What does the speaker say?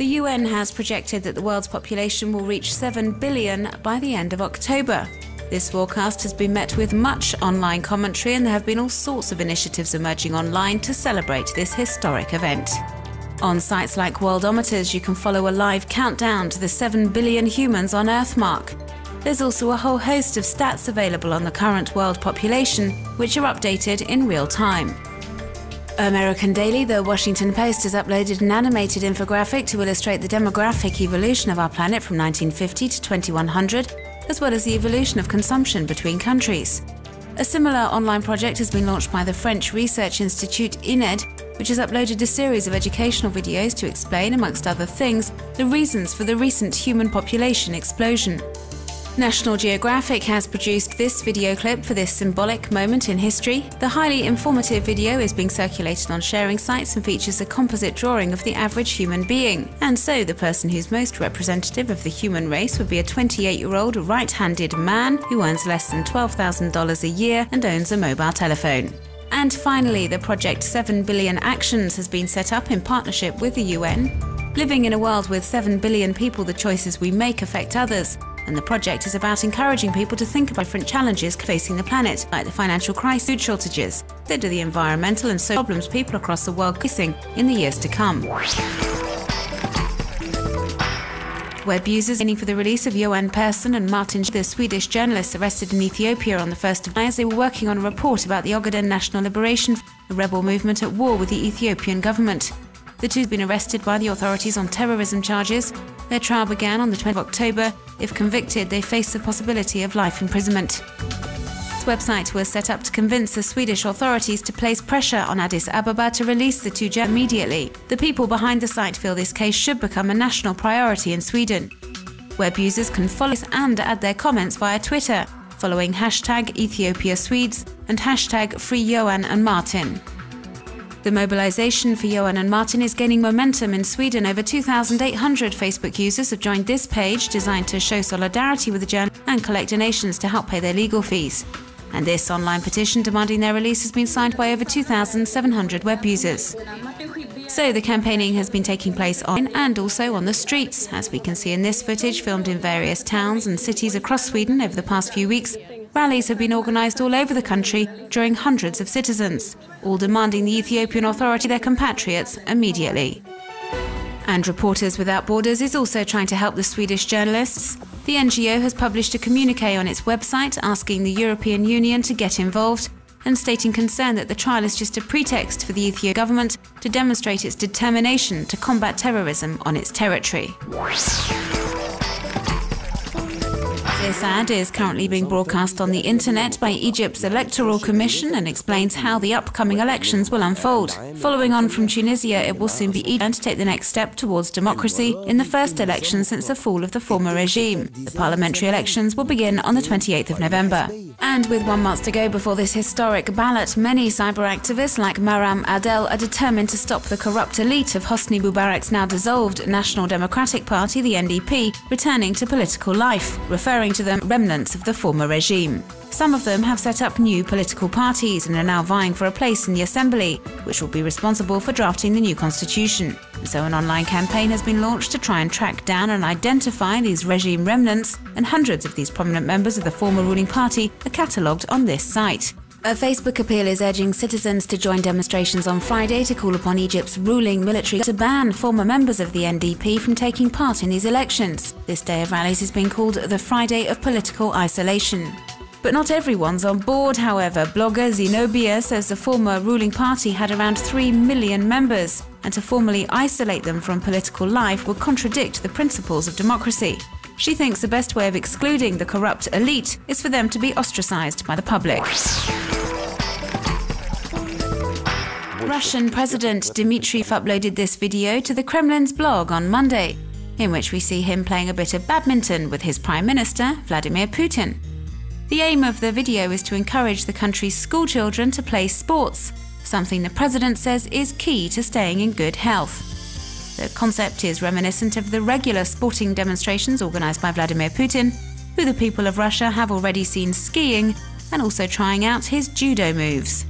The UN has projected that the world's population will reach 7 billion by the end of October. This forecast has been met with much online commentary, and there have been all sorts of initiatives emerging online to celebrate this historic event. On sites like Worldometers, you can follow a live countdown to the 7 billion humans on Earth mark. There's also a whole host of stats available on the current world population, which are updated in real time. American Daily, The Washington Post, has uploaded an animated infographic to illustrate the demographic evolution of our planet from 1950 to 2100, as well as the evolution of consumption between countries. A similar online project has been launched by the French research institute INED, which has uploaded a series of educational videos to explain, amongst other things, the reasons for the recent human population explosion. National Geographic has produced this video clip for this symbolic moment in history. The highly informative video is being circulated on sharing sites and features a composite drawing of the average human being. And so the person who's most representative of the human race would be a 28-year-old right-handed man who earns less than $12,000 a year and owns a mobile telephone. And finally, the project 7 Billion Actions has been set up in partnership with the UN. Living in a world with 7 billion people, the choices we make affect others. And the project is about encouraging people to think about different challenges facing the planet, like the financial crisis, food shortages, consider the environmental and social problems people across the world facing in the years to come. Web users aiming for the release of Johan Persson and Martin, the Swedish journalists arrested in Ethiopia on the 1st of May as they were working on a report about the Ogaden National Liberation Front, a rebel movement at war with the Ethiopian government. The two have been arrested by the authorities on terrorism charges. Their trial began on the 20th of October. If convicted, they face the possibility of life imprisonment. This website was set up to convince the Swedish authorities to place pressure on Addis Ababa to release the two journalists immediately. The people behind the site feel this case should become a national priority in Sweden. Web users can follow us and add their comments via Twitter, following #EthiopiaSwedes and #FreeJohan and Martin. The mobilization for Johan and Martin is gaining momentum in Sweden. Over 2,800 Facebook users have joined this page designed to show solidarity with the journalists and collect donations to help pay their legal fees. And this online petition demanding their release has been signed by over 2,700 web users. So the campaigning has been taking place on and also on the streets, as we can see in this footage filmed in various towns and cities across Sweden over the past few weeks. Rallies have been organised all over the country, drawing hundreds of citizens, all demanding the Ethiopian authority their compatriots immediately. And Reporters Without Borders is also trying to help the Swedish journalists. The NGO has published a communiqué on its website asking the European Union to get involved and stating concern that the trial is just a pretext for the Ethiopian government to demonstrate its determination to combat terrorism on its territory. This ad is currently being broadcast on the internet by Egypt's Electoral Commission and explains how the upcoming elections will unfold. Following on from Tunisia, it will soon be Egypt to take the next step towards democracy in the first election since the fall of the former regime. The parliamentary elections will begin on the 28th of November. And with 1 month to go before this historic ballot, many cyber activists like Maram Adel are determined to stop the corrupt elite of Hosni Mubarak's now dissolved National Democratic Party, the NDP, returning to political life, referring to them remnants of the former regime. Some of them have set up new political parties and are now vying for a place in the assembly, which will be responsible for drafting the new constitution. So an online campaign has been launched to try and track down and identify these regime remnants, and hundreds of these prominent members of the former ruling party are catalogued on this site. A Facebook appeal is urging citizens to join demonstrations on Friday to call upon Egypt's ruling military to ban former members of the NDP from taking part in these elections. This day of rallies is being called the Friday of Political Isolation. But not everyone's on board, however. Blogger Zenobia says the former ruling party had around 3 million members, and to formally isolate them from political life would contradict the principles of democracy. She thinks the best way of excluding the corrupt elite is for them to be ostracized by the public. Russian President Dmitriev uploaded this video to the Kremlin's blog on Monday, in which we see him playing a bit of badminton with his Prime Minister, Vladimir Putin. The aim of the video is to encourage the country's schoolchildren to play sports, something the president says is key to staying in good health. The concept is reminiscent of the regular sporting demonstrations organised by Vladimir Putin, who the people of Russia have already seen skiing and also trying out his judo moves.